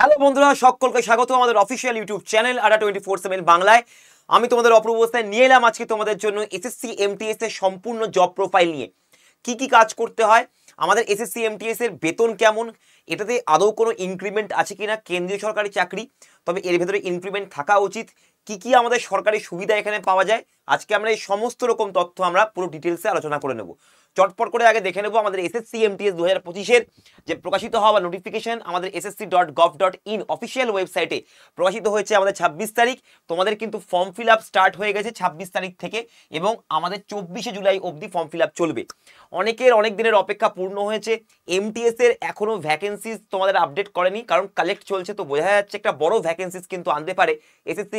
Hello বন্ধুরা, সকলকে স্বাগত আমাদের অফিসিয়াল ইউটিউব চ্যানেল আড্ডা 24/7 বাংলায়। আমি তোমাদের অপূর্ব অবস্থায় নিয়ে এলাম আজকে তোমাদের জন্য এসএসসি এমটিএস এর সম্পূর্ণ জব প্রোফাইল নিয়ে। কি কি কাজ করতে হয়, আমাদের এসএসসি এমটিএস এর বেতন কেমন, এটাতে আদৌ কোনো ইনক্রিমেন্ট আছে কিনা, কেন্দ্রীয় সরকারি চাকরি, তবে এর ভেতরে ইনক্রিমেন্ট থাকা উচিত, কি কি আমাদের সরকারি সুবিধা এখানে পাওয়া যায়, আজকে আমরা এই সমস্ত রকম তথ্য আমরা পুরো ডিটেলসে আলোচনা করে নেব। চটপট করে আগে দেখে নেব আমাদের এসএসসি এমটিএস 2025-এর যে প্রকাশিত হওয়া নোটিফিকেশন আমাদের ssc.gov.in অফিসিয়াল ওয়েবসাইটে প্রকাশিত হয়েছে আমাদের 26 তারিখ। তোমাদের কিন্তু ফর্ম ফিল আপ স্টার্ট হয়ে গেছে 26 তারিখ থেকে এবং আমাদের 24শে জুলাই অবধি ফর্ম ফিল আপ চলবে। অনেকের অনেক দিনের অপেক্ষা পূর্ণ হয়েছে। এমটিএস এর এখনো ভ্যাকেন্সিজ তোমাদের আপডেট করেনি, কারণ কালেক্ট চলছে, তো বোঝা যাচ্ছে একটা বড় ভ্যাকেন্সিজ কিন্তু আনতে পারে এসএসসি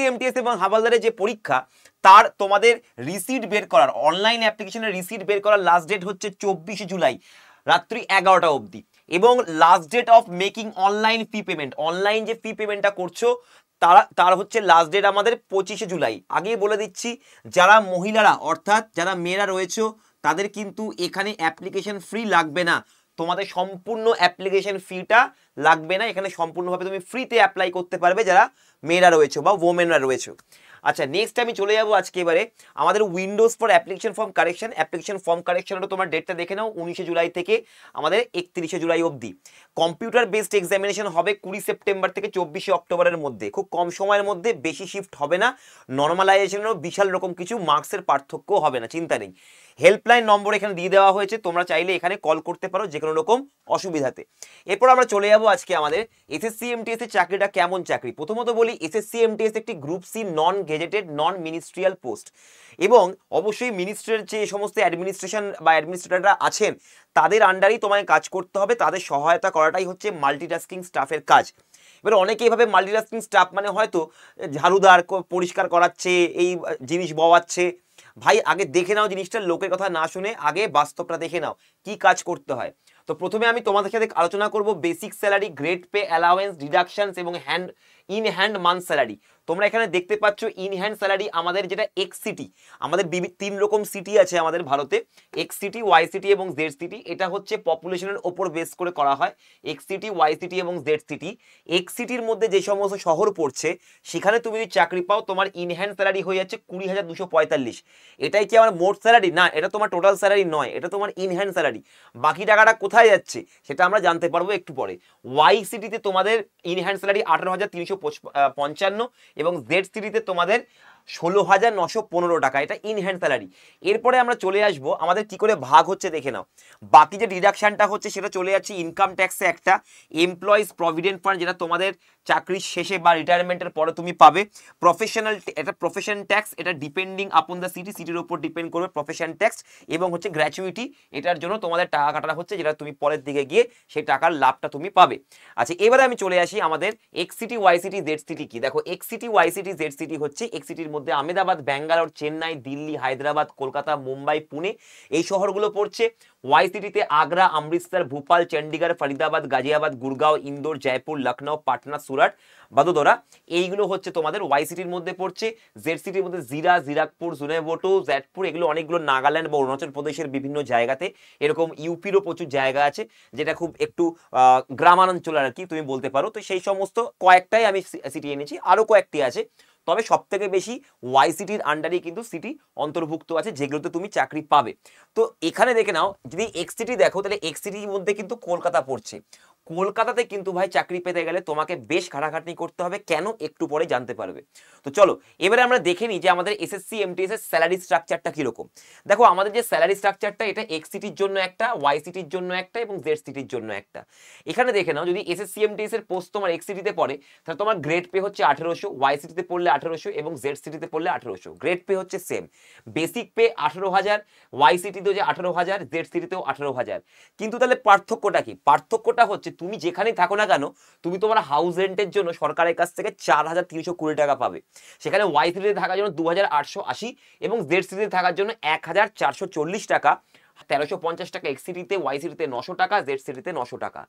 এমটিএস এবং হাওলদারের যে পরীক্ষা তার তোমাদের রিসিট বের করার, অনলাইন অ্যাপ্লিকেশনের রিসিট বের করার লাস্ট ডেট হচ্ছে 24শে জুলাই রাত্রি 11টা অবধি, এবং last date of making online fee payment, online যে ফি পেমেন্টটা করছো তার হচ্ছে লাস্ট ডেট আমাদের 25শে জুলাই। আগেই বলে দিচ্ছি, যারা মহিলারা অর্থাৎ যারা মেয়েরা রয়েছে তাদের কিন্তু এখানে অ্যাপ্লিকেশন ফ্রি লাগবে না, তোমাদের সম্পূর্ণ অ্যাপ্লিকেশন ফিটা লাগবে না, এখানে সম্পূর্ণভাবে তুমি ফ্রিতে অ্যাপ্লাই করতে পারবে যারা মেয়েরা রয়েছে বা ওমেনরা রয়েছে। আচ্ছা, নেক্সট আমি চলে যাবো আজকে এবারে আমাদের উইন্ডোজ ফর অ্যাপ্লিকেশন ফর্ম কারেকশনেরও তোমার ডেটটা দেখে নাও, 19শে জুলাই থেকে আমাদের 31শে জুলাই অবধি। কম্পিউটার বেসড এক্সামিনেশন হবে 20 সেপ্টেম্বর থেকে 24শে অক্টোবরের মধ্যে, খুব কম সময়ের মধ্যে, বেশি শিফট হবে না, নর্মালাইজেশনেরও বিশাল রকম কিছু মার্কসের পার্থক্য হবে না, চিন্তা নেই। হেল্পলাইন নম্বর এখানে দিয়ে দেওয়া হয়েছে, তোমরা চাইলে এখানে কল করতে পারো যে কোনো রকম অসুবিধাতে। এরপর আমরা চলে যাবো আজকে আমাদের এসএসসি এমটিএস এর চাকরিটা কেমন চাকরি। প্রথমত বলি, এসএসসি এমটিএস একটি group C non gazetted non ministerial post, এবং অবশ্যই মিনিস্ট্রির যে সমস্ত অ্যাডমিনিস্ট্রেশন বা অ্যাডমিনিস্ট্রেটররা আছেন তাদের আন্ডারেই তোমায় কাজ করতে হবে, তাদের সহায়তা করাটাই হচ্ছে মাল্টিটাস্কিং স্টাফের কাজ। এবার অনেকে এইভাবে মাল্টিটাস্কিং স্টাফ মানে হয়তো ঝাড়ুদার পরিষ্কার করাচ্ছে, এই জিনিস বওয়াচ্ছে। ভাই, আগে দেখে নাও জিনিসটা, লোকের কথা না শুনে আগে বাস্তবটা দেখে নাও কি কাজ করতে হয়। তো প্রথমে আমি তোমাদের সাথে আলোচনা করব basic salary, grade pay, allowance, deductions এবং ইন হ্যান্ড মান্থ স্যালারি। তোমরা এখানে দেখতে পাচ্ছ ইন হ্যান্ড স্যালারি আমাদের যেটা এক্স সিটি, আমাদের তিন রকম সিটি আছে আমাদের ভারতে, এক্স সিটি, ওয়াই সিটি এবং জেড সিটি। এটা হচ্ছে পপুলেশনের ওপর বেস করে করা হয়, এক্স সিটি, ওয়াই সিটি এবং জেড সিটি। এক্স সিটির মধ্যে যে সমস্ত শহর পড়ছে সেখানে তুমি যদি চাকরি পাও তোমার ইন হ্যান্ড স্যালারি হয়ে যাচ্ছে 20,245। এটাই কি আমার মোট স্যালারি? না, এটা তোমার টোটাল স্যালারি নয়, এটা তোমার ইন হ্যান্ড স্যালারি। বাকি টাকাটা কোথায় যাচ্ছে সেটা আমরা জানতে পারবো একটু পরে। ওয়াই সিটিতে তোমাদের ইন হ্যান্ড স্যালারি 18,355 এবং জেড সিটিতে তোমাদের 16,915 টাকা, এটা ইন হ্যান্ড স্যালারি। এরপরে আমরা চলে আসবো আমাদের কি করে ভাগ হচ্ছে দেখে নাও। বাকি যে ডিডাকশনটা হচ্ছে সেটা চলে যাচ্ছে ইনকাম ট্যাক্সে, একটা এমপ্লয়িজ প্রভিডেন্ট ফান্ড যেটা তোমাদের চাকরির শেষে বা রিটায়ারমেন্টের পরে তুমি পাবে, প্রফেশনাল, এটা প্রফেশন ট্যাক্স, এটা ডিপেন্ডিং আপন দ্য সিটির উপর ডিপেন্ড করবে প্রফেশন ট্যাক্স, এবং হচ্ছে গ্র্যাচুইটি, এটার জন্য তোমাদের টাকা কাটা হচ্ছে যেটা তুমি পরের দিকে গিয়ে সেই টাকার লাভটা তুমি পাবে। আচ্ছা, এবারে আমি চলে আসি আমাদের X city, Y city, Z city কি। দেখো, X city, Y city, Z city হচ্ছে এক্স সিটির মধ্যে আহমেদাবাদ, ব্যাঙ্গালোর, চেন্নাই, দিল্লি, হায়দ্রাবাদ, কলকাতা, মুম্বাই, পুনে এই শহরগুলো পড়ছে। ওয়াই সিটিতে আগ্রা, অমৃতসর, ভোপাল, চণ্ডীগড়, ফরিদাবাদ, গাজিয়াবাদ, গুরগাঁও, ইন্দোর, জয়পুর, লখনৌ, পাটনা, সুরাট, বাদোদরা, এইগুলো হচ্ছে তোমাদের ওয়াই সিটির মধ্যে পড়ছে। জেড সিটির মধ্যে জিরা, জিরাকপুর, জুনেভোটো, জেটপুর, এগুলো অনেকগুলো নাগাল্যান্ড বা অরুণাচল প্রদেশের বিভিন্ন জায়গাতে, এরকম ইউপিরও প্রচুর জায়গা আছে যেটা খুব একটু গ্রামাঞ্চল আর কি তুমি বলতে পারো। তো সেই সমস্ত কয়েকটাই আমি সিটি এনেছি, আরো কয়েকটি আছে, তবে সব থেকে বেশি ওয়াই সিটির আন্ডারে কিন্তু সিটি অন্তর্ভুক্ত আছে যেগুলোতে তুমি চাকরি পাবে। তো এখানে দেখে নাও, যদি এক্স সিটি দেখো তাহলে এক্স সিটির মধ্যে কিন্তু কলকাতা পড়ছে। কলকাতাতে কিন্তু ভাই চাকরি পেতে গেলে তোমাকে বেশ খাটাখাটনি করতে হবে, কেন একটু পরে জানতে পারবে। তো চলো এবারে আমরা দেখে নিই যে আমাদের এসএসসি এমটিএস এর স্যালারি স্ট্রাকচারটা কিরকম। দেখো, আমাদের যে স্যালারি স্ট্রাকচারটা, এটা এক্স সিটির জন্য একটা, ওয়াই সিটির জন্য একটা এবং জেড সিটির জন্য একটা। এখানে দেখে নাও, যদি এসএসসি এমটিএস এর পোস্ট তোমার এক্স সিটিতে পড়ে তাহলে তোমার গ্রেড পে হচ্ছে 1800, ওয়াই সিটিতে পড়লে 1800 এবং জেড সিটিতে পড়লে 1800। গ্রেড পে হচ্ছে সেম, বেসিক পে 18,000, ওয়াই সিটিতেও যে 18,000, জেড সিটিতেও 18,000। কিন্তু তাহলে পার্থক্যটা কি? পার্থক্যটা হচ্ছে তুমি যেখানেই থাকো না কেন তুমি তোমার হাউস রেন্টের জন্য সরকারের কাছ থেকে 4,320 টাকা পাবে, সেখানে ওয়াই সিটিতে থাকার জন্য 2,880 এবং জেড সিটিতে থাকার জন্য 1,440 টাকা, 1,350 টাকা এক্স সিটিতে, ওয়াই সিটিতে 900 টাকা, জেড সিটিতে 900 টাকা।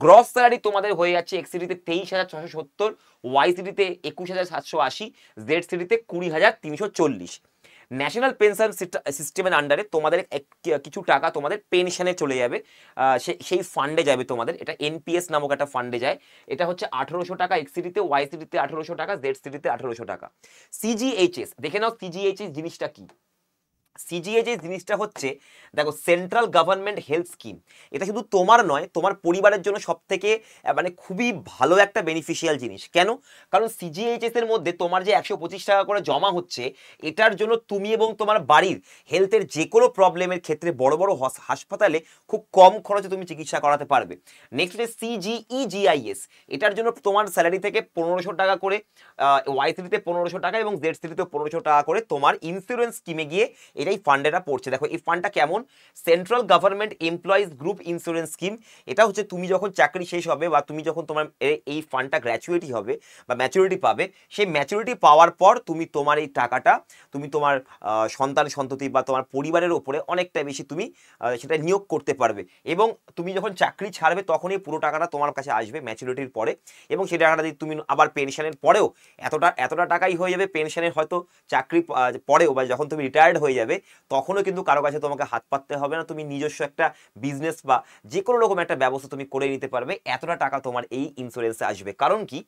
গ্রস স্যালারি তোমাদের হয়ে যাচ্ছে এক্স সিটিতে 23,670, ওয়াই সিটিতে 21,780, জেড সিটিতে 20,340। ন্যাশনাল পেনশন সিস্টেমের আন্ডারে তোমাদের কিছু টাকা তোমাদের পেনশনে চলে যাবে, সেই ফান্ডে যাবে তোমাদের। এটা এনপিএস নামক একটা ফান্ডে যায়। এটা হচ্ছে 1800 টাকা এক্স সিটিতে, ওয়াই সিটিতে 1800 টাকা, জেড সিটিতে 1800 টাকা। সিজিএইচএস দেখে নাও, সিজিএইচএস জিনিসটা কি। সিজিএইচএস জিনিসটা হচ্ছে, দেখো, সেন্ট্রাল গভর্নমেন্ট হেলথ স্কিম। এটা শুধু তোমার নয়, তোমার পরিবারের জন্য সব থেকে মানে খুবই ভালো একটা বেনিফিশিয়াল জিনিস। কেন? কারণ সিজিএইচএস এর মধ্যে তোমার যে 125 টাকা করে জমা হচ্ছে, এটার জন্য তুমি এবং তোমার বাড়ির হেলথের যে কোনো প্রবলেমের ক্ষেত্রে বড় বড় হাসপাতালে খুব কম খরচে তুমি চিকিৎসা করাতে পারবে। নেক্সট হচ্ছে সিজিইজিআইএস। এটার জন্য তোমার স্যালারি থেকে 1500 টাকা করে, ওয়াই সিটিতে 1500 টাকা এবং জেড সিটিতে 1500 টাকা করে তোমার ইন্স্যুরেন্স স্কিমে গিয়ে এই ফান্ডেটা পড়ছে। দেখো এই ফান্ডটা কেমন, central government employees group insurance scheme. এটা হচ্ছে তুমি যখন চাকরি শেষ হবে বা তুমি যখন তোমার এই ফান্ডটা গ্র্যাচুইটি হবে বা ম্যাচুরিটি পাবে, সেই ম্যাচুরিটি পাওয়ার পর তুমি তোমার এই টাকাটা তুমি তোমার সন্তান সন্ততি বা তোমার পরিবারের ওপরে অনেকটা বেশি তুমি সেটা নিয়োগ করতে পারবে। এবং তুমি যখন চাকরি ছাড়বে তখনই পুরো টাকাটা তোমার কাছে আসবে ম্যাচুরিটির পরে, এবং সেই টাকাটা দিয়ে তুমি আবার পেনশনের পরেও এতটা টাকাই হয়ে যাবে। পেনশনের হয়তো চাকরি পরেও বা যখন তুমি রিটায়ার্ড হয়ে যাবে তখনও কিন্তু কারো কাছে তোমাকে হাত পাততে হবে না, তুমি নিজস্ব একটা বিজনেস বা যে কোনো রকম একটা ব্যবস্থা তুমি করে নিতে পারবে। এতটা টাকা তোমার এই ইন্স্যুরেন্সে আসবে। কারণ কি,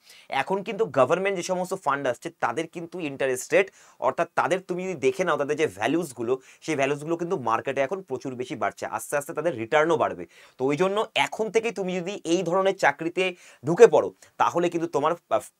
এখন কিন্তু গভর্নমেন্ট যে সমস্ত ফান্ড আসছে তাদের কিন্তু ইন্টারেস্ট রেট, অর্থাৎ তাদের তুমি যদি দেখে নাও তাদের যে ভ্যালুসগুলো, সেই ভ্যালুসগুলো কিন্তু মার্কেটে এখন প্রচুর বেশি বাড়ছে, আস্তে আস্তে তাদের রিটার্নও বাড়বে। তো ওই জন্য এখন থেকে তুমি যদি এই ধরনের চাকরিতে ঢুকে পড়ো তাহলে কিন্তু তোমার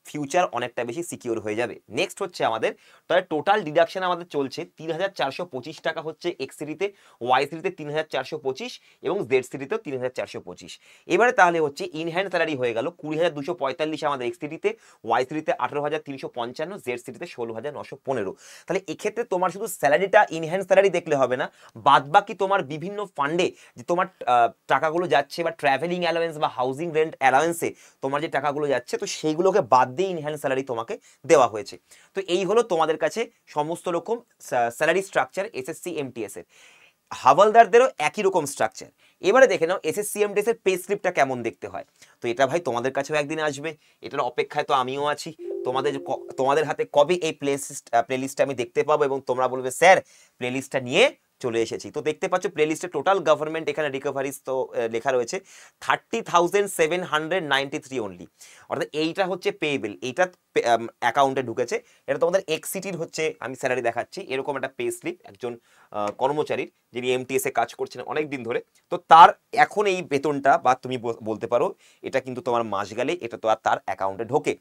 ফিউচার অনেকটা বেশি সিকিউর হয়ে যাবে। নেক্সট হচ্ছে আমাদের, তাহলে টোটাল ডিডাকশন আমাদের চলছে 3425 টাকা হচ্ছে এক্স সিটিতে, ওয়াই সিটিতে 3425 এবং জেড সিটিতেও 3425। এবারে তাহলে হচ্ছে ইন হ্যান্ড স্যালারি হয়ে গেল 20245 আমাদের এক্স সিটিতে, ওয়াই সিটিতে 18355, জেড সিটিতে 16915। তাহলে এক্ষেত্রে তোমার শুধু স্যালারিটা ইন হ্যান্ড স্যালারি দেখলে হবে না, বাদ বাকি তোমার বিভিন্ন ফান্ডে যে তোমার টাকাগুলো যাচ্ছে বা ট্রাভেলিং অ্যালাওয়েন্স বা হাউজিং রেন্ট অ্যালাওয়েন্সে তোমার যে টাকাগুলো যাচ্ছে, তো সেইগুলোকে বাদ দিয়ে ইন হ্যান্ড স্যালারি তোমাকে দেওয়া হয়েছে। তো এই হলো তোমাদের কাছে সমস্ত রকম স্যালারি স্ট্রাকচার এসএসসি এমটিএস এর। হাওলদারদেরও একই রকম স্ট্রাকচার। এবারে দেখে নাও এসএসসি এমটিএস এর পে স্লিপটা কেমন দেখতে হয়। তো এটা ভাই তোমাদের কাছেও একদিন আসবে, এটার অপেক্ষায় তো আমিও আছি। তোমাদের হাতে কবে এই প্লেলিস্টটা আমি দেখতে পাবো এবং তোমরা বলবে স্যার প্লেলিস্টটা নিয়ে চলে এসেছি। তো দেখতে পাচ্ছ প্লেলিস্টে টোটাল গভর্নমেন্ট এখানে রিকভারিজ তো লেখা রয়েছে 30,793 অনলি, অর্থাৎ এইটা হচ্ছে পেয়েবল, এইটা অ্যাকাউন্টে ঢুকেছে। এটা তোমাদের এক্স সিটির হচ্ছে, আমি স্যালারি দেখাচ্ছি, এরকম একটা পে স্লিপ একজন কর্মচারীর যিনি এমটিএস এ কাজ করছেন অনেক দিন ধরে, তো তার এখন এই বেতনটা বা তুমি বলতে পারো এটা কিন্তু তোমার মাস গেলে এটা তো আর তার অ্যাকাউন্টে ঢোকে।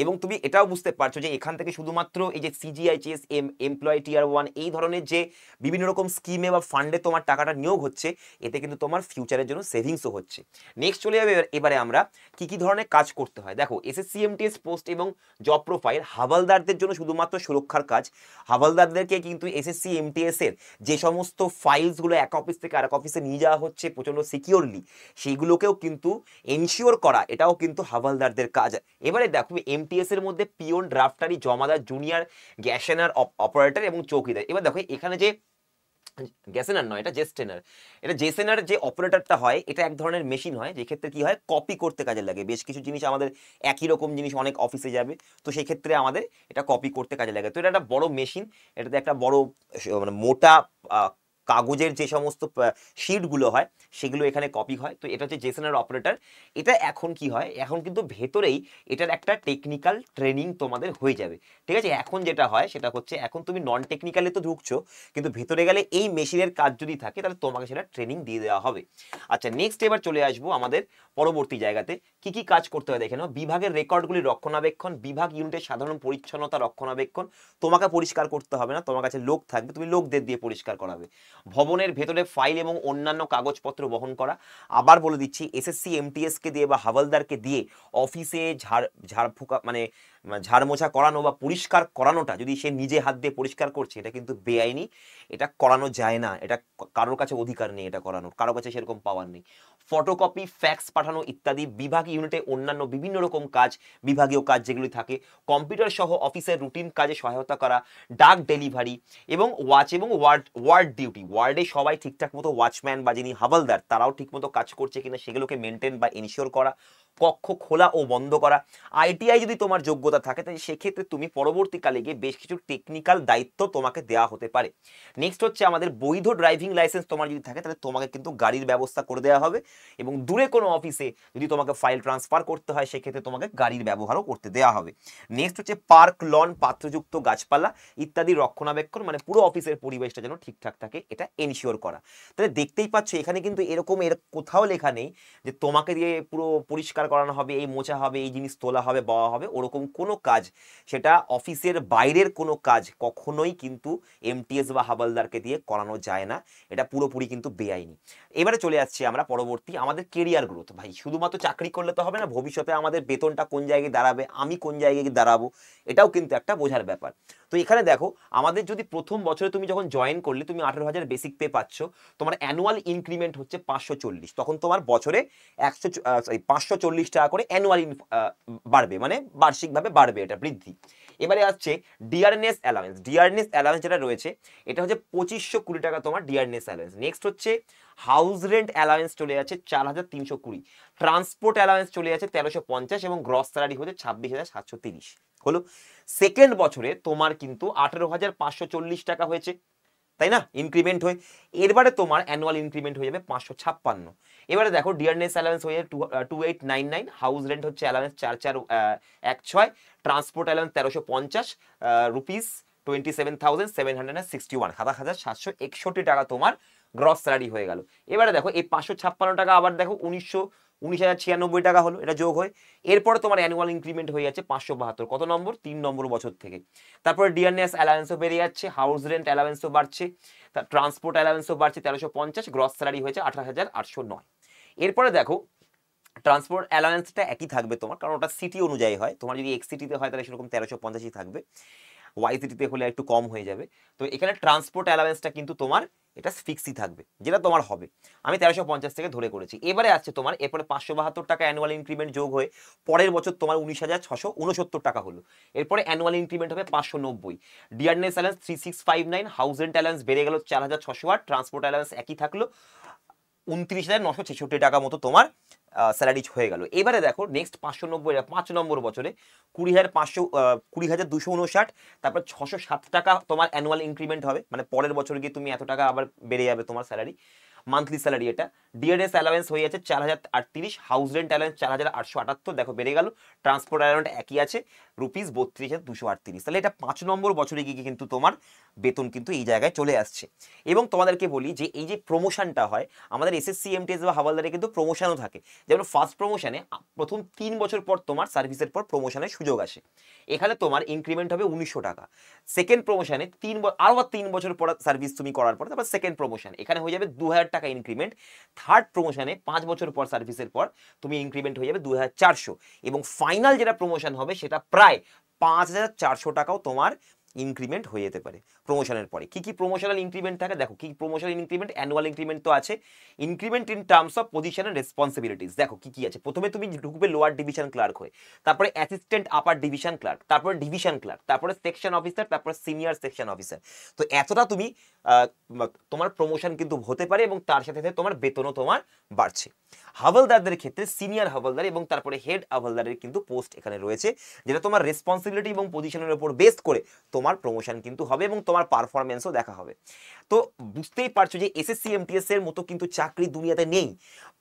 এবং তুমি এটাও বুঝতে পারছো যে এখান থেকে শুধুমাত্র এই যে সিজিআইচিএস এমপ্লয়ি টিয়ার 1 এই ধরনের যে বিভিন্ন রকম স্কিমে বা ফান্ডে তোমার টাকাটা নিয়োগ হচ্ছে, এতে কিন্তু তোমার ফিউচারের জন্য সেভিংসও হচ্ছে। নেক্সট চলে যাবে এবারে আমরা কি কি ধরনের কাজ করতে হয়। দেখো এসএসসি এমটিএস পোস্ট এবং জব প্রোফাইল হাওলদারদের জন্য শুধুমাত্র সুরক্ষার কাজ। হাওলদারদেরকে কিন্তু এসএসসি এমটিএস এর যে সমস্ত ফাইলসগুলো এক অফিস থেকে আরেক অফিসে নিয়ে যাওয়া হচ্ছে প্রচন্ড সিকিউরলি, সেইগুলোকেও কিন্তু এনশিওর করা, এটাও কিন্তু হাওলদারদের কাজ। এবারে দেখো এমটিএস এর মধ্যে পিওন, ড্রাফটারি, জমাদার, জুনিয়র গ্যাসেনার, অপারেটর এবং চৌকিদার। এবার দেখো এখানে যে গ্যাসেনার নয়, এটা জেস্টেনার। এটা জেসেনার যে অপারেটরটা হয়, এটা এক ধরনের মেশিন হয় যে ক্ষেত্রে কি হয়, কপি করতে কাজে লাগে। বেশ কিছু জিনিস আমাদের একই রকম জিনিস অনেক অফিসে যাবে, তো সেই ক্ষেত্রে আমাদের এটা কপি করতে কাজে লাগে। তো এটা একটা বড় মেশিন, এটাতে একটা বড় মানে মোটা কাগজের যে সমস্ত শিটগুলো হয় সেগুলো এখানে কপি হয়। তো এটা হচ্ছে জেসেনার অপারেটর। এটা এখন কি হয়, এখন কিন্তু ভেতরেই এটার একটা টেকনিক্যাল ট্রেনিং তোমাদের হয়ে যাবে, ঠিক আছে। এখন যেটা হয় সেটা হচ্ছে, এখন তুমি নন টেকনিক্যালে তো ঢুকছো, কিন্তু ভেতরে গেলে এই মেশিনের কাজ যদি থাকে তাহলে তোমাকে সেটা ট্রেনিং দিয়ে দেওয়া হবে। আচ্ছা নেক্সট এবার চলে আসবো আমাদের পরবর্তী জায়গাতে, কি কি কাজ করতে হয় দেখে নাও। বিভাগের রেকর্ডগুলি রক্ষণাবেক্ষণ, বিভাগ ইউনিটের সাধারণ পরিচ্ছন্নতা রক্ষণাবেক্ষণ, তোমাকে পরিষ্কার করতে হবে না, তোমার কাছে লোক থাকবে, তুমি লোকদের দিয়ে পরিষ্কার করাবে। ভবনের ভেতরে ফাইল এবং অন্যান্য কাগজপত্র বহন করা। আবার বলে দিচ্ছি, এসএসসি এমটিএস কে দিয়ে বা হাওলদারকে দিয়ে অফিসে ঝাড়ফুঁকা মানে ঝাড় মোছা করানো বা পরিষ্কার করানোটা যদি সে নিজে হাত দিয়ে পরিষ্কার করছে, এটা কিন্তু বেআইনি, এটা করানো যায় না, এটা কারোর কাছে অধিকার নেই, এটা করানোর কারোর কাছে সেরকম পাওয়ার নেই। ফটোকপি, ফ্যাক্স পাঠানো ইত্যাদি। বিভাগ ইউনিটে অন্যান্য বিভিন্ন রকম কাজ, বিভাগীয় কাজ যেগুলি থাকে, কম্পিউটার সহ অফিসের রুটিন কাজে সহায়তা করা, ডাক ডেলিভারি এবং ওয়াচ এবং ওয়ার্ড ডিউটি। ওয়ার্ডে সবাই ঠিকঠাক মতো ওয়াচম্যান বা যিনি হাওলদার তারাও ঠিকমতো কাজ করছে কিনা সেগুলোকে মেনটেন বা এনশিওর করা, কক্ষ খোলা ও বন্ধ করা। আইটিআই যদি তোমার যোগ্যতা থাকে তাহলে সেক্ষেত্রে তুমি পরবর্তীকালে গিয়ে বেশ কিছু টেকনিক্যাল দায়িত্ব তোমাকে দেওয়া হতে পারে। নেক্সট হচ্ছে আমাদের বৈধ ড্রাইভিং লাইসেন্স তোমার যদি থাকে তাহলে তোমাকে কিন্তু গাড়ির ব্যবস্থা করে দেওয়া হবে, এবং দূরে কোনো অফিসে যদি তোমাকে ফাইল ট্রান্সফার করতে হয় সেক্ষেত্রে তোমাকে গাড়ির ব্যবহারও করতে দেওয়া হবে। নেক্সট হচ্ছে পার্ক, লন, পাত্রযুক্ত গাছপালা ইত্যাদি রক্ষণাবেক্ষণ, মানে পুরো অফিসের পরিবেশটা যেন ঠিকঠাক থাকে এটা এনশিওর করা। তাহলে দেখতেই পাচ্ছ এখানে কিন্তু এরকম কোথাও লেখা নেই যে তোমাকে দিয়ে পুরো পরিষ্কার করানো হবে, এই মোছা হবে, এই জিনিস তোলা হবে, বওয়া হবে, ওরকম কোনো কাজ, সেটা অফিসের বাইরের কোনো কাজ কখনোই কিন্তু এমটিএস বা হাওলদারকে দিয়ে করানো যায় না, এটা পুরোপুরি কিন্তু বেআইনি। এবারে চলে যাচ্ছি আমরা পরবর্তী আমাদের কেরিয়ার গ্রোথ। ভাই শুধুমাত্র চাকরি করলে তো হবে না, ভবিষ্যতে আমাদের বেতনটা কোন জায়গায় দাঁড়াবে, আমি কোন জায়গায় দাঁড়াবো, এটাও কিন্তু একটা বোঝার ব্যাপার। তো এখানে দেখো আমাদের যদি প্রথম বছরে তুমি যখন জয়েন করলে তুমি 18,000 বেসিক পে পাচ্ছ, তোমার অ্যানুয়াল ইনক্রিমেন্ট হচ্ছে 540, তখন তোমার বছরে 540 টাকা করে অ্যানুয়াল বাড়বে, মানে বার্ষিকভাবে বাড়বে, এটা বৃদ্ধি। এবারে আসছে ডিয়ারনেস অ্যালাউন্স। ডিয়ারনেস অ্যালাউন্স যেটা রয়েছে এটা হচ্ছে 2520 টাকা তোমার ডিয়ারনেস অ্যালাউন্স। নেক্সট হচ্ছে হাউস রেন্ট অ্যালাউন্স চলে যাচ্ছে 4320, ট্রান্সপোর্ট অ্যালাউন্স চলে যাচ্ছে 1350, এবং গ্রস স্যালারি হচ্ছে 26,730। হলো সেকেন্ড বছরে তোমার কিন্তু 18,540 টাকা হয়েছে, তাই না, ইনক্রিমেন্ট হয়ে। এরবারে তোমার অ্যানুয়াল ইনক্রিমেন্ট হয়ে যাবে 556। এবারে দেখো ডিয়ারনেস অ্যালাউন্স হয়ে যাবে 2899, হাউস রেন্ট হচ্ছে অ্যালাউন্স 4416, ট্রান্সপোর্ট অ্যালাউন্স 1350 রুপিস 27,761, 7,761 টাকা তোমার গ্রস স্যালারি হয়ে গেল। এবারে দেখো এই 556 টাকা আবার দেখো 19,096 টাকা হলো, এটা যোগ হয়ে এরপরে তোমার অ্যানুয়াল ইনক্রিমেন্ট হয়ে যাচ্ছে 572, কত নম্বর, 3 নম্বর বছর থেকে। তারপরে ডিয়ারনেস অ্যালাউন্সও বেড়ে যাচ্ছে, হাউস রেন্ট অ্যালাউন্সও বাড়ছে, তার ট্রান্সপোর্ট অ্যালাউন্সও বাড়ছে 1350, গ্রস স্যালারি হয়েছে 18,809। এরপরে দেখো ট্রান্সপোর্ট অ্যালাউন্সটা একই থাকবে তোমার, কারণ ওটা সিটি অনুযায়ী হয়, তোমার যদি এক্স সিটিতে হয় তাহলে সেরকম 1350ই থাকবে, ওয়াই সিটিতে হলে একটু কম হয়ে যাবে। তো এখানে ট্রান্সপোর্ট অ্যালাউন্সটা কিন্তু তোমার এটা ফিক্সই থাকবে, যেটা তোমার হবে। আমি 1350 থেকে ধরে করেছি। এবারে আসছে তোমার এরপরে 572 টাকা অ্যানুয়াল ইনক্রিমেন্ট যোগ হয়ে পরের বছর তোমার 19,669 টাকা হলো। এরপরে অ্যানুয়াল ইনক্রিমেন্ট হবে 590, dearness allowance 3659, house rent allowance বেড়ে গেল 4608, ট্রান্সপোর্ট অ্যালাউন্স একই থাকলো 29,966 টাকা মতো তোমার স্যালারি হয়ে গেল। এবারে দেখো নেক্সট 590 5 নম্বর বছরে 20,259, তারপর 607 টাকা তোমার অ্যানুয়াল ইনক্রিমেন্ট হবে, মানে পরের বছর গিয়ে তুমি এত টাকা আবার বেড়ে যাবে তোমার স্যালারি, মান্থলি স্যালারি এটা। ডিআরএস অ্যালাউন্স হয়ে যাচ্ছে 4,038, হাউস রেন্ট অ্যালাউন্স 4,878, দেখো বেড়ে গেল, ট্রান্সপোর্ট অ্যালাউন্স একই আছে রুপিস 32,238। তাহলে এটা 5 নম্বর বছরে গিয়ে কিন্তু তোমার বেতন কিন্তু এই জায়গায় চলে আসছে। এবং তোমাদেরকে বলি যে এই যে প্রমোশনটা হয় আমাদের এসএসসি এমটিএস বা হাওলদারে কিন্তু প্রমোশনও থাকে, যেমন ফার্স্ট প্রমোশনে প্রথম 3 বছর পর তোমার সার্ভিসের পর প্রমোশনের সুযোগ আসে, এখানে তোমার ইনক্রিমেন্ট হবে 1900 টাকা। সেকেন্ড প্রমোশনে আরও 3 বছর পর সার্ভিস তুমি করার পর তারপর সেকেন্ড প্রমোশন, এখানে হয়ে যাবে 2000 টাকা ইনক্রিমেন্ট। থার্ড প্রমোশনে 5 বছর পর সার্ভিসের পর তুমি ইনক্রিমেন্ট হয়ে যাবে 2400, এবং ফাইনাল যেটা প্রমোশন হবে সেটা প্রায় 5,400 টাকাও তোমার ইনক্রিমেন্ট হয়ে যেতে পারে প্রমোশনের পরে। কি কি প্রমোশনাল ইনক্রিমেন্ট থাকে দেখো, কি প্রমোশনাল ইনক্রিমেন্ট, অ্যানুয়াল ইনক্রিমেন্ট তো আছে, increment in terms of position and responsibilities দেখো কি কি আছে। প্রথমে তুমি ঢুকবে লোয়ার ডিভিশন ক্লার্ক হয়ে, তারপরে অ্যাসিস্ট্যান্ট আপার ডিভিশন ক্লার্ক, তারপরে ডিভিশন ক্লার্ক, তারপরে সেকশন অফিসার, তারপরে সিনিয়র সেকশন অফিসার। তো এতটা তুমি তোমার প্রমোশন কিন্তু হতে পারে, এবং তার সাথে সাথে তোমার বেতনও তোমার বাড়ছে। হাওলদারদের ক্ষেত্রে সিনিয়র হাওলদার এবং তারপরে হেড হাওলদারের কিন্তু পোস্ট এখানে রয়েছে, যেটা তোমার রেসপন্সিবিলিটি এবং পজিশনের উপর বেস করে তোমার প্রমোশন কিন্তু হবে, এবং তোমার পারফরমেন্সও দেখা হবে। তো বুঝতেই পারছো যে এসএসসি এমটিএস এর মতো কিন্তু চাকরি দুনিয়াতে নেই।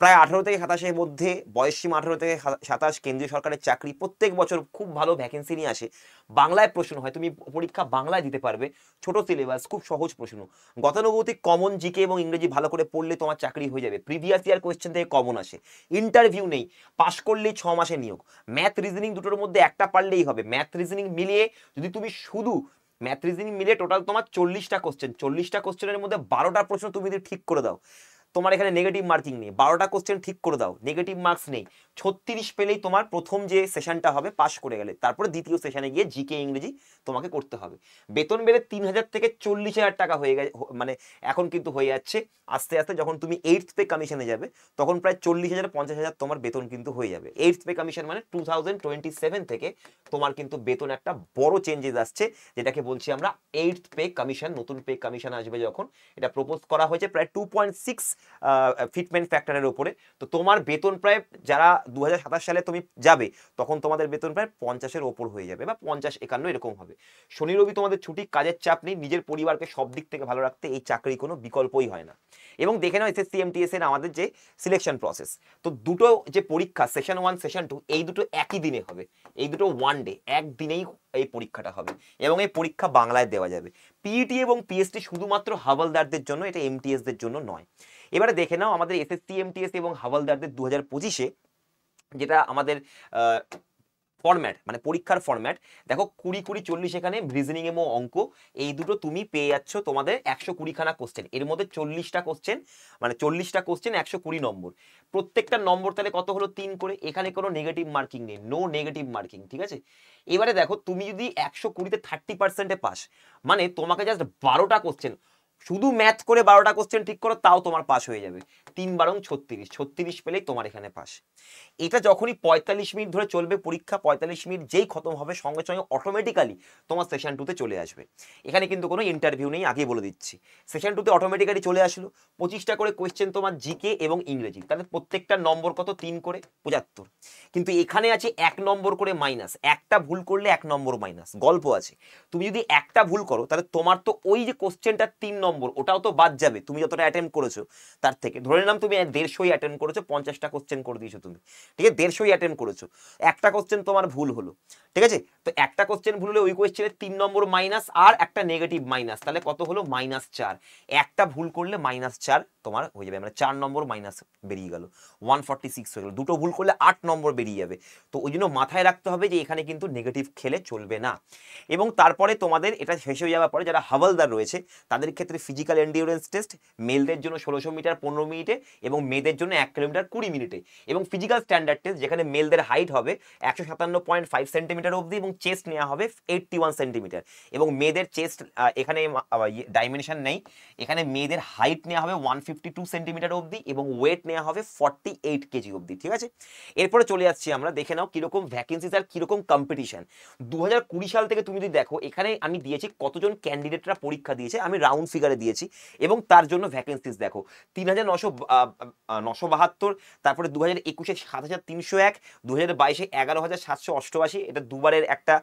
প্রায় 18 থেকে 27 মধ্যে বয়সসীমা 18 থেকে 27, কেন্দ্রীয় সরকারের চাকরি প্রত্যেক বছর খুব ভালো ভ্যাকেন্সি নিয়ে আসে। বাংলায় প্রশ্ন হয়, তুমি পরীক্ষা বাংলায় দিতে পারবে, ছোট সিলেবাস, খুব সহজ প্রশ্ন, গতানুগতিক কমন, জিকে এবং ইংরেজি ভালো করে পড়লে তোমার চাকরি হয়ে যাবে। প্রিভিয়াস ইয়ার কোয়েশ্চেন থেকে কমন আসে, ইন্টারভিউ নেই, পাশ করলেই 6 মাসে নিয়োগ। ম্যাথ রিজনিং দুটোর মধ্যে একটা পারলেই হবে, ম্যাথ রিজনিং মিলিয়ে যদি তুমি শুধু ম্যাথ রিজনিং মিলে টোটাল তোমার 40টা কোশ্চেন, 40টা কোশ্চেনের মধ্যে 12টা প্রশ্ন তুমি যদি ঠিক করে দাও তোমার এখানে নেগেটিভ মার্কিং নেই, 12টা কোশ্চেন ঠিক করে দাও, নেগেটিভ মার্কস নেই, 36 পেলেই তোমার প্রথম যে সেশনটা হবে পাস করে গেলে, তারপরে দ্বিতীয় সেশনে গিয়ে জিকে ইংরেজি তোমাকে করতে হবে। বেতন বেড়ে 3,000 থেকে 40,000 টাকা হয়ে গেছে, মানে এখন কিন্তু হয়ে যাচ্ছে আস্তে আস্তে। যখন তুমি 8th পে কমিশনে যাবে তখন প্রায় 40,000 50,000 তোমার বেতন কিন্তু হয়ে যাবে। 8th পে কমিশন মানে 2027 থেকে তোমার কিন্তু বেতন একটা বড় চেঞ্জেস আসছে, যেটাকে বলছি আমরা 8th পে কমিশন। নতুন পে কমিশন আসবে যখন, এটা প্রপোজ করা হয়েছে প্রায় 2.6 ফিটমেন্ট ফ্যাক্টরের উপরে। তো তোমার বেতন প্রায়, যারা 2027 সালে তুমি যাবে তখন তোমাদের বেতন প্রায় 50-এর ওপর হয়ে যাবে, বা 50-51 এরকম হবে। শনি রবি তোমাদের ছুটি, কাজের চাপ নেই, নিজের পরিবারকে সব দিক থেকে ভালো রাখতে এই চাকরি কোনো বিকল্পই হয় না। এবং দেখে নাও এসএসসি এমটিএস এর আমাদের যে সিলেকশন প্রসেস, তো দুটো যে পরীক্ষা সেশন 1 সেশন 2 এই দুটো একই দিনে হবে, এই দুটো ওয়ান ডে, একদিনেই এই পরীক্ষাটা হবে এবং এই পরীক্ষা বাংলায় দেওয়া যাবে। পিইটি এবং পিএসটি শুধুমাত্র হাওলদারদের জন্য, এটা এমটিএস দের জন্য নয়। এবারে দেখে নাও আমাদের এসএসসি এমটিএস এবং হাওলদারদের 2025-এ যেটা আমাদের ফরম্যাট, মানে পরীক্ষার ফরম্যাট দেখো, 20-20-40 এখানে রিজনিং এবং অঙ্ক, এই দুটো তুমি পেয়ে যাচ্ছ তোমাদের 120খানা কোশ্চেন, এর মধ্যে 40টা কোশ্চেন, মানে 40টা কোশ্চেন 120 নম্বর, প্রত্যেকটা নম্বর তাহলে কত হলো 3 করে, এখানে কোনো নেগেটিভ মার্কিং নেই, নো নেগেটিভ মার্কিং, ঠিক আছে। এবারে দেখো তুমি যদি 120-তে 30%-এ পাস, মানে তোমাকে জাস্ট 12টা কোশ্চেন, শুধু ম্যাথ করে 12টা কোশ্চেন ঠিক করো তাও তোমার পাস হয়ে যাবে, 3-12-36 পেলেই তোমার এখানে পাস। এটা যখনই 45 মিনিট ধরে চলবে পরীক্ষা, 45 মিনিট যেই খতম হবে সঙ্গে সঙ্গে অটোমেটিক্যালি তোমার সেশন 2-তে চলে আসবে। এখানে কিন্তু কোনো ইন্টারভিউ নেই, আগে বলে দিচ্ছি। সেশন 2-তে অটোমেটিক্যালি চলে আসলো, 25টা করে কোয়েশ্চেন তোমার জিকে এবং ইংরেজি, তাহলে প্রত্যেকটা নম্বর কত, 3 করে 75। কিন্তু এখানে আছে 1 নম্বর করে মাইনাস, একটা ভুল করলে 1 নম্বর মাইনাস, গল্প আছে। তুমি যদি একটা ভুল করো তাহলে তোমার তো ওই যে কোশ্চেনটা 3 নম্বর ওটাও তো বাদ যাবে, তুমি যতটা অ্যাটেম্প করেছো তার থেকে। ধরে নিলাম তুমি 150 অ্যাটেম্প করেছো, 50টা কোশ্চেন করে দিয়েছো তুমি, ঠিক আছে, 150 অ্যাটেম্প করেছো, একটা কোশ্চেন তোমার ভুল হলো, ঠিক আছে। তো একটা কোশ্চেন ভুল হলে ওই কোশ্চেনের 3 নম্বর মাইনাস আর একটা নেগেটিভ মাইনাস, তাহলে কত হলো -4। একটা ভুল করলে -4 তোমার হয়ে যাবে, মানে 4 নম্বর মাইনাস বেরিয়ে গেল, 146 হয়ে গেল। দুটো ভুল করলে 8 নম্বর বেরিয়ে যাবে। তো ওই জন্য মাথায় রাখতে হবে যে এখানে কিন্তু নেগেটিভ খেলে চলবে না। এবং তারপরে তোমাদের এটা শেষ হয়ে যাওয়ার পরে যারা হাওলদার রয়েছে তাদের ক্ষেত্রে ফিজিক্যাল এন্ডিউরেন্স টেস্ট, মেলদের জন্য 1600 মিটার 15 মিনিটে এবং মেয়েদের জন্য 1 কিলোমিটার 20 মিনিটে। এবং ফিজিক্যাল স্ট্যান্ডার্ড টেস্ট, যেখানে মেলদের হাইট হবে 157.5 সেন্টিমিটার অবধি এবং চেস্ট নেওয়া হবে 81 সেন্টিমিটার, এবং মেয়েদের চেস্ট এখানে ডাইমেনশন নেই, এখানে মেয়েদের হাইট নেওয়া হবে 152 সেন্টিমিটার অবধি এবং ওয়েট নেওয়া হবে 48 কেজি অবধি, ঠিক আছে। এরপরে চলে যাচ্ছি আমরা, দেখে নাও কিরকম ভ্যাকেন্সিজ আর কিরকম কম্পিটিশন। 2020 সাল থেকে তুমি যদি দেখো, এখানে আমি দিয়েছি কতজন ক্যান্ডিডেটরা পরীক্ষা দিয়েছে, আমি রাউন্ড ফিগারে দিয়েছি, এবং তার জন্য ভ্যাকেন্সিজ দেখো 3,972, তারপরে 2021-এ 7,301, 2022-এ 11,788, এটা দুবারের একটা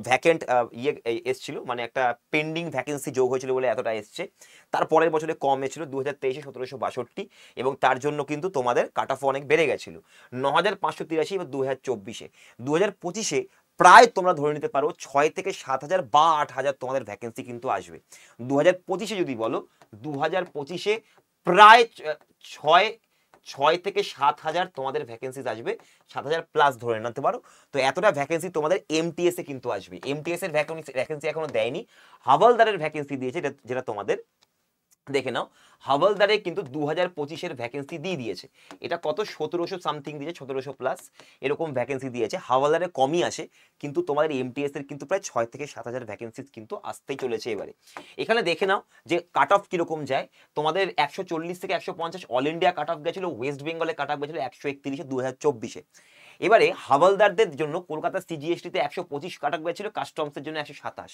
ভ্যাকেন্ট এসছিল, মানে একটা পেন্ডিং ভ্যাকেন্সি যোগ হয়েছিল বলে এতটা এসছে। তারপরের বছরে কম এসেছিল 2023-এ 1,762, এবং তার জন্য কিন্তু তোমাদের কাট অফ অনেক বেড়ে গেছিল 9,583। এবার 2024-এ 2025-এ প্রায় তোমরা ধরে নিতে পারো 6 থেকে 7,000 বা 8,000 তোমাদের ভ্যাকেন্সি কিন্তু আসবে। 2025-এ যদি বলো, 2025-এ প্রায় 6 থেকে 7,000 তোমাদের ভ্যাকেন্সি আসবে, 7,000 প্লাস ধরে নিতে পারো। তো এতটা ভ্যাকেন্সি তোমাদের এমটিএস এ কিন্তু আসবে। এমটিএস এর ভ্যাকেন্সি এখনো দেয়নি, হাওলদারের ভ্যাকেন্সি দিয়েছে, যেটা তোমাদের দেখে নাও। হাওলদারে কিন্তু 2025-এর ভ্যাকেন্সি দিয়ে দিয়েছে, এটা কত 1700 সামথিং দিয়েছে, 1700 প্লাস এরকম ভ্যাকেন্সি দিয়েছে। হাওলদারে কমই আসে, কিন্তু তোমাদের এমটিএস এর কিন্তু প্রায় 6 থেকে 7,000 ভ্যাকেন্সি কিন্তু আসতেই চলেছে এবারে। এখানে দেখে নাও যে কাট অফ কিরকম যায়, তোমাদের 140 থেকে 150 অল ইন্ডিয়া কাট অফ গেছিল, ওয়েস্ট বেঙ্গলে কাট অফ গেছিল 131-এ 2024-এ। এবারে হাওলদারদের জন্য কলকাতা সিজিএসটিতে 125 কাট অফ গেছিল, কাস্টমসের জন্য 127।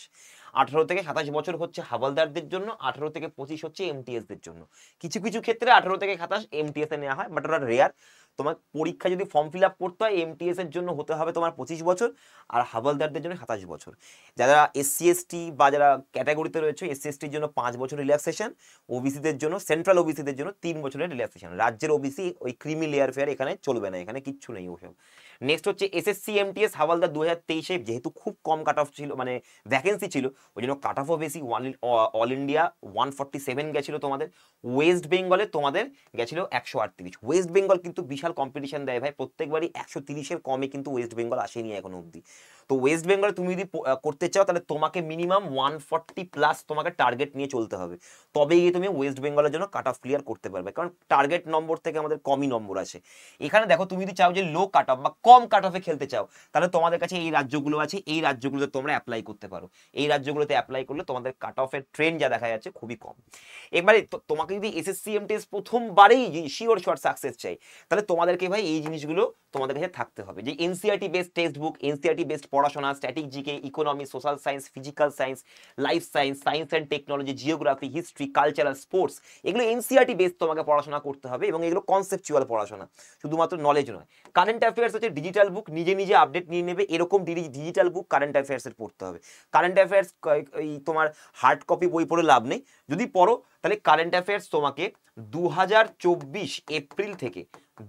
18 থেকে 27 বছর হচ্ছে হাওলদারদের জন্য, 18 থেকে 25 হচ্ছে এমটিএস দের জন্য। কিছু কিছু ক্ষেত্রে 18 থেকে 27 এমটিএস এ নেওয়া হয়, বাট ওটা রেয়ার। তোমার পরীক্ষা যদি ফর্ম ফিল আপ করতে হয় এমটিএস এর জন্য হতে হবে তোমার 25 বছর, আর হাওলদারদের জন্য 27 বছর। যারা এসসি এসটি বা যারা ক্যাটাগরিতে রয়েছে, এসসি এসটির জন্য 5 বছর রিল্যাক্সেশন, ওবিসিদের জন্য, সেন্ট্রাল ওবিসিদের জন্য 3 বছরের রিল্যাক্সেশন। রাজ্যের ওবিসি ওই ক্রিমি লেয়ার ফেয়ার এখানে চলবে না, এখানে কিচ্ছু নেই ওসব। নেক্সট হচ্ছে এসএসসি এমটিএস হাওলদার 2023-এ যেহেতু খুব কম কাট অফ ছিল, মানে ভ্যাকেন্সি ছিল, ওই জন্য কাট অফও বেশি। অল ইন্ডিয়া 147 গেছিল তোমাদের, ওয়েস্ট বেঙ্গলে তোমাদের গেছিল 138। ওয়েস্ট বেঙ্গল কিন্তু বিশাল কম্পিটিশন দেয় ভাই, প্রত্যেকবারই 130-এর কমে কিন্তু ওয়েস্ট বেঙ্গল আসেনি এখনো অবধি। তো ওয়েস্ট বেঙ্গলে তুমি যদি করতে চাও তাহলে তোমাকে মিনিমাম 140+ তোমাকে টার্গেট নিয়ে চলতে হবে, তবেই গিয়ে তুমি ওয়েস্ট বেঙ্গলের জন্য কাট অফ ক্লিয়ার করতে পারবে, কারণ টার্গেট নম্বর থেকে আমাদের কমই নম্বর আসে। এখানে দেখো তুমি যদি চাও যে লো কাট অফ বা কম কাট অফে খেলতে চাও, তাহলে তোমাদের কাছে এই রাজ্যগুলো আছে, এই রাজ্যগুলোতে তোমরা অ্যাপ্লাই করতে পারো। এই রাজ্যগুলোতে অ্যাপ্লাই করলে তোমাদের কাট অফের ট্রেন্ড যা দেখা যাচ্ছে খুবই কম। এবারে তোমাকে যদি এসএসসি এমটিএস প্রথমবারেই শিওর শর্ট সাকসেস চাই, তাহলে তোমাদেরকে ভাই এই জিনিসগুলো তোমাদের কাছে থাকতে হবে, যে NCERT based text book, NCERT based পড়াশোনা, static GK, economy, social science, physical science, life science, science and technology, geography, history, cultural, sports, এগুলো এনসিইআরটি বেসড তোমাকে পড়াশোনা করতে হবে, এবং এগুলো কনসেপচুয়াল পড়াশোনা, শুধুমাত্র নলেজ নয়। কারেন্ট অ্যাফেয়ার্স হচ্ছে ডিজিটাল বুক, নিজে নিজে আপডেট নিয়ে নেবে, এরকম ডিজিটাল বুক কারেন্ট অ্যাফেয়ার্সের পড়তে হবে। কারেন্ট অ্যাফেয়ার্স এই তোমার হার্ড কপি বই পড়ে লাভ নেই, যদি পড়ো তাহলে কারেন্ট অ্যাফেয়ার্স তোমাকে 2024 এপ্রিল থেকে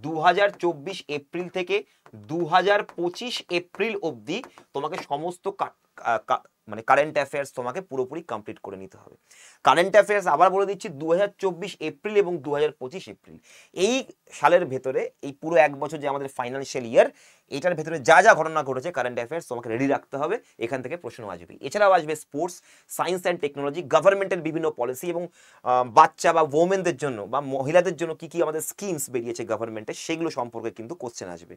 2025 এপ্রিল অবধি তোমাকে সমস্ত মানে কারেন্ট অ্যাফেয়ার্স তোমাকে পুরোপুরি কমপ্লিট করে নিতে হবে। কারেন্ট অ্যাফেয়ার্স আবার বলে দিচ্ছি 2024 এপ্রিল এবং 2025 এপ্রিল, এই সালের ভেতরে, এই পুরো এক বছর যে আমাদের ফাইন্যান্সিয়াল ইয়ার, এটার ভেতরে যা যা ঘটনা ঘটেছে কারেন্ট অ্যাফেয়ার্স তোমাকে রেডি রাখতে হবে, এখান থেকে প্রশ্ন আসবে। এছাড়াও আসবে স্পোর্টস, সায়েন্স অ্যান্ড টেকনোলজি, গভর্নমেন্টের বিভিন্ন পলিসি, এবং বাচ্চা বা ওমেনদের জন্য বা মহিলাদের জন্য কি কি আমাদের স্কিমস বেরিয়েছে গভর্নমেন্টের, সেগুলো সম্পর্কে কিন্তু কোশ্চেন আসবে।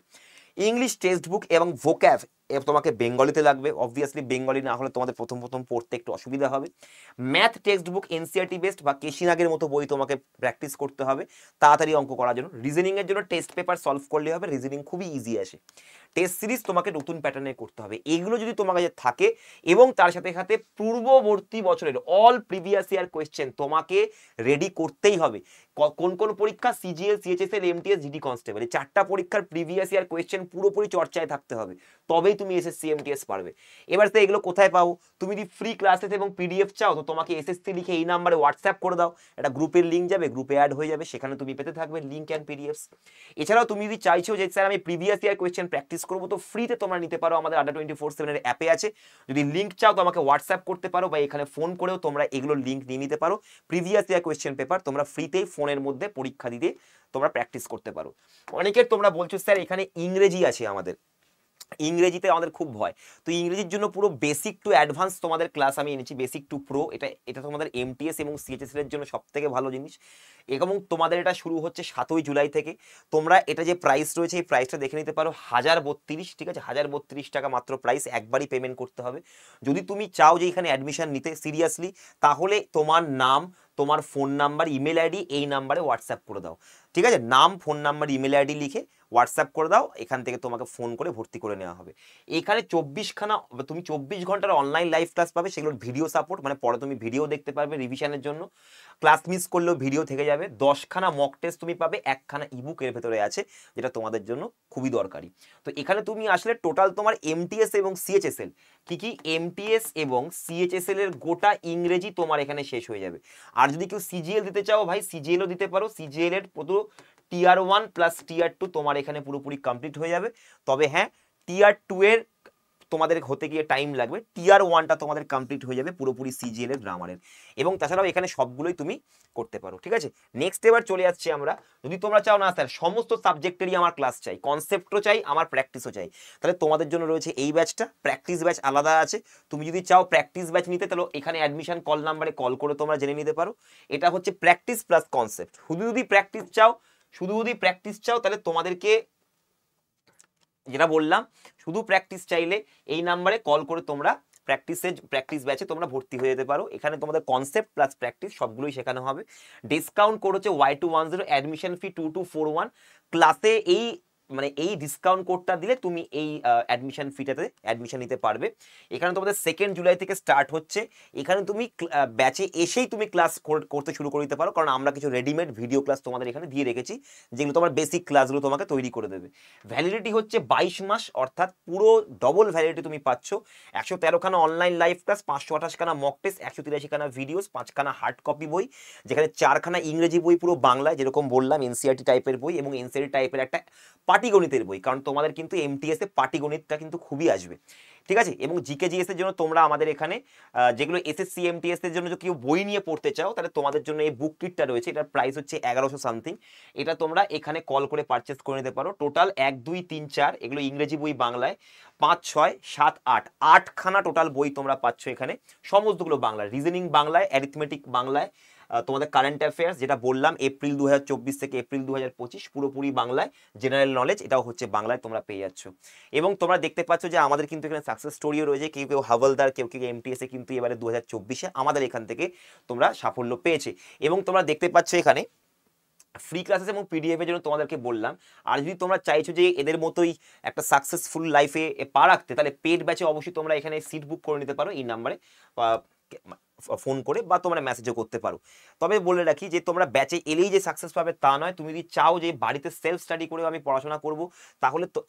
ইংলিশ টেক্সট বুক এবং ভোক্যাব তোমাকে বেঙ্গলিতে লাগবে, অবভিয়াসলি বেঙ্গলি না হলে তোমাদের প্রথম পড়তে একটু অসুবিধা হবে। Math text book NCERT based বা কেশিনাগের মতো বই তোমাকে প্র্যাকটিস করতে হবে তাড়াতাড়ি অঙ্ক করার জন্য। রিজনিং এর জন্য টেস্ট পেপার সলভ করলে হবে, রিজনিং খুবই ইজি আসে। টেস্ট সিরিজ তোমাকে নতুন প্যাটার্নে করতে হবে, এগুলো যদি তোমার কাছে থাকে, এবং তার সাথে সাথে পূর্ববর্তী বছরের অল প্রিভিয়াস ইয়ার কোয়েশ্চেন তোমাকে রেডি করতেই হবে। কোন কোন পরীক্ষা? CGL, CHSL, MTS, GD constable, এই 4টা পরীক্ষার প্রিভিয়াস ইয়ার কোয়েশ্চেন পুরোপুরি চর্চায় থাকতে হবে, তবেই তুমি এসএসসি এমটিএস পারবে। এবার তো এগুলো কোথায় পাও? তুমি যদি ফ্রি ক্লাসেস এবং পিডিএফ চাও, তো তোমাকে এসএসসি লিখে এই নাম্বারে হোয়াটসঅ্যাপ করে দাও, একটা গ্রুপের লিঙ্ক যাবে, গ্রুপে অ্যাড হয়ে যাবে, সেখানে তুমি পেতে থাকবে লিঙ্ক অ্যান্ড পিডিএফস। এছাড়াও তুমি যদি চাইছো যে স্যার আমি প্রিভিয়াস ইয়ার কোয়েশ্চেন প্র্যাকটিস করবো, তো ফ্রিতে তোমরা নিতে পারো, আমাদের আড্ডা 24/7 এর অ্যাপে আছে। যদি লিঙ্ক চাও তো আমাকে হোয়াটসঅ্যাপ করতে পারো, বা এখানে ফোন করেও তোমরা এগুলোর লিঙ্ক নিয়ে নিতে পারো। প্রিভিয়াস ইয়ার কোয়েশ্চেন পেপার তোমরা ফ্রিতেই ফোনের মধ্যে পরীক্ষা দিতে তোমরা প্র্যাকটিস করতে পারো। অনেকের তোমরা বলছো স্যার এখানে ইংরেজি আছে, আমাদের ইংরেজিতে আমাদের খুব ভয়, তো ইংরেজির জন্য পুরো বেসিক টু অ্যাডভান্স তোমাদের ক্লাস আমি এনেছি, বেসিক টু প্রো। এটা তোমাদের এমটিএস এবং সিএইচএসএল এর জন্য সব থেকে ভালো জিনিস, এবং তোমাদের এটা শুরু হচ্ছে 7ই জুলাই থেকে। তোমরা এটা যে প্রাইস রয়েছে, এই প্রাইসটা দেখে নিতে পারো, 1032, ঠিক আছে, 1032 টাকা মাত্র প্রাইস, একবারই পেমেন্ট করতে হবে। যদি তুমি চাও যে এখানে অ্যাডমিশন নিতে সিরিয়াসলি, তাহলে তোমার নাম, তোমার ফোন নাম্বার, ইমেল আইডি এই নাম্বারে হোয়াটসঅ্যাপ করে দাও, ঠিক আছে, নাম, ফোন নাম্বার, ইমেল আইডি লিখে হোয়াটসঅ্যাপ করে দাও, এখান থেকে তোমাকে ফোন করে ভর্তি করে নেওয়া হবে। এখানে 24খানা তুমি 24 ঘন্টার অনলাইন লাইভ ক্লাস পাবে, সেগুলোর ভিডিও সাপোর্ট, মানে পরে তুমি ভিডিও দেখতে পারবে রিভিশনের জন্য, ক্লাস মিস করলেও ভিডিও থেকে যাবে। 10খানা মক টেস্ট তুমি পাবে, 1খানা ইবুক এর ভেতরে আছে, যেটা তোমাদের জন্য খুবই দরকারি। তো এখানে তুমি আসলে টোটাল তোমার এমটিএস এবং সিএইচএসএল, কি এমটিএস এবং সিএইচএসএল এর গোটা ইংরেজি তোমার এখানে শেষ হয়ে যাবে। আর যদি কেউ সিজিএল দিতে চাও ভাই, সিজিএলও দিতে পারো, সিজিএল এর পুরো টিয়ার 1 প্লাস টিয়ার 2 তোমার এখানে পুরোপুরি কমপ্লিট হয়ে যাবে। তবে হ্যাঁ, টিয়ার 2 এর তোমাদের হতে গিয়ে টাইম লাগবে, টিয়ার 1টা তোমাদের কমপ্লিট হয়ে যাবে পুরোপুরি সিজিএল এর গ্রামারের, এবং তাছাড়াও এখানে সবগুলোই তুমি করতে পারো, ঠিক আছে। নেক্সট এবার চলে যাচ্ছে আমরা, যদি তোমরা চাও না স্যার সমস্ত সাবজেক্টেরই আমার ক্লাস চাই, কনসেপ্টও চাই, আমার প্র্যাকটিসও চাই, তাহলে তোমাদের জন্য রয়েছে এই ব্যাচটা। প্র্যাকটিস ব্যাচ আলাদা আছে, তুমি যদি চাও প্র্যাকটিস ব্যাচ নিতে, তাহলে এখানে অ্যাডমিশন কল নাম্বারে কল করে তোমরা জেনে নিতে পারো। এটা হচ্ছে প্র্যাকটিস প্লাস কনসেপ্ট। শুধু যদি প্র্যাকটিস চাও তাহলে তোমাদেরকে যেটা বললাম, শুধু প্র্যাকটিস চাইলে এই নাম্বারে কল করে তোমরা প্র্যাকটিস ব্যাচে তোমরা ভর্তি হয়ে যেতে পারো। এখানে তোমাদের কনসেপ্ট প্লাস প্র্যাকটিস সবগুলোই শেখানো হবে। ডিসকাউন্ট কোড হচ্ছে Y210, অ্যাডমিশন ফি 2241। ক্লাসে এই ডিসকাউন্ট কোডটা দিলে তুমি এই অ্যাডমিশন ফিটাতে অ্যাডমিশন নিতে পারবে। এখানে তোমাদের 2 জুলাই থেকে স্টার্ট হচ্ছে। এখানে তুমি ব্যাচে এসেই তুমি ক্লাস করতে শুরু করে দিতে পারো, কারণ আমরা কিছু রেডিমেড ভিডিও ক্লাস তোমাদের এখানে দিয়ে রেখেছি, যেগুলো তোমার বেসিক ক্লাসগুলো তোমাকে তৈরি করে দেবে। ভ্যালিডিটি হচ্ছে 22 মাস, অর্থাৎ পুরো ডবল ভ্যালিডিটি তুমি পাচ্ছ। 113খানা অনলাইন লাইভ ক্লাস, 528খানা মক টেস্ট, 183খানা ভিডিওস, 5খানা হার্ড কপি বই, যেখানে 4খানা ইংরেজি বই পুরো বাংলায়, যেরকম বললাম এনসিইআরটি টাইপের বই, এবং এনসিইআরটি টাইপের একটা পাটিগণিতের বই, কারণ তোমাদের কিন্তু এমটিএস এ পাটিগণিতটা কিন্তু খুবই আসবে, ঠিক আছে। এবং জিকে জিএস এর জন্য তোমরা আমাদের এখানে যেগুলো এসএসসি এমটিএস এর জন্য কেউ বই নিয়ে পড়তে চাও, তাহলে তোমাদের জন্য এই বুক কিটটা রয়েছে, এটার প্রাইস হচ্ছে 1100 সামথিং। এটা তোমরা এখানে কল করে পারচেস করে নিতে পারো। টোটাল 1 2 3 4 এগুলো ইংরেজি বই, বাংলায় 5 6 7 8 8খানা টোটাল বই তোমরা পাচ্ছ এখানে, সমস্তগুলো বাংলা, রিজনিং বাংলায়, অ্যারিথমেটিক বাংলায়, তোমাদের কারেন্ট অ্যাফেয়ার্স যেটা বললাম এপ্রিল 2024 থেকে এপ্রিল 2025 পুরোপুরি বাংলায়, জেনারেল নলেজ এটাও হচ্ছে বাংলায় তোমরা পেয়ে যাচ্ছ। এবং তোমরা দেখতে পাচ্ছ যে আমাদের কিন্তু এখানে সাকসেস স্টোরিও রয়েছে, কেউ কেউ হাওলদার, কেউ কেউ এমটিএসে কিন্তু এবারে 2024-এ আমাদের এখান থেকে তোমরা সাফল্য পেয়েছে। এবং তোমরা দেখতে পাচ্ছ এখানে ফ্রি ক্লাসেস এবং পিডিএফ এর জন্য তোমাদেরকে বললাম। আর যদি তোমরা চাইছো যে এদের মতোই একটা সাকসেসফুল লাইফে পা রাখতে, তাহলে পেড ব্যাচে অবশ্যই তোমরা এখানে সিট বুক করে নিতে পারো এই নাম্বারে ফোন করে, বা তোমরা মেসেজও করতে পারো। তবে বলে রাখি যে তোমরা ব্যাচে এলেই যে সাকসেস পাবে তা নয়, তুমি যদি চাও যে বাড়িতে সেলফ স্টাডি করে আমি পড়াশোনা করব,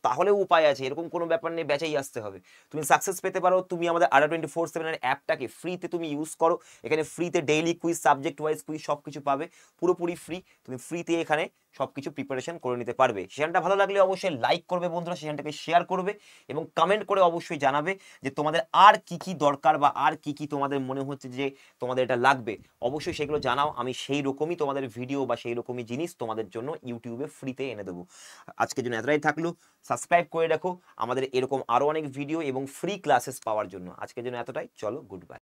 তাহলেও উপায় আছে, এরকম কোনো ব্যাপার নেই ব্যাচেই আসতে হবে। তুমি সাকসেস পেতে পারো, তুমি আমাদের ADA24/7 এর অ্যাপটাকে ফ্রিতে তুমি ইউজ করো, এখানে ফ্রিতে daily quiz, subject wise quiz সব কিছু পাবে, পুরোপুরি ফ্রি। তুমি ফ্রিতে এখানে সবকিছু প্রিপারেশন করে নিতে পারবে। সেশনটা ভালো লাগলে অবশ্যই লাইক করবে বন্ধুরা, সেশনটাকে শেয়ার করবে এবং কমেন্ট করে অবশ্যই জানাবে যে তোমাদের আর কি কি দরকার বা আর কি কি তোমাদের মনে হচ্ছে যে তোমাদের এটা লাগবে, অবশ্যই সেগুলো জানাও। আমি সেই রকমই তোমাদের ভিডিও বা সেই রকমই জিনিস তোমাদের জন্য ইউটিউবে ফ্রিতে এনে দেবো। আজকের জন্য এতটাই থাকলো, সাবস্ক্রাইব করে রাখো আমাদের এরকম আরো অনেক ভিডিও এবং ফ্রি ক্লাসেস পাওয়ার জন্য। আজকের জন্য এতটাই, চলো গুড বাই।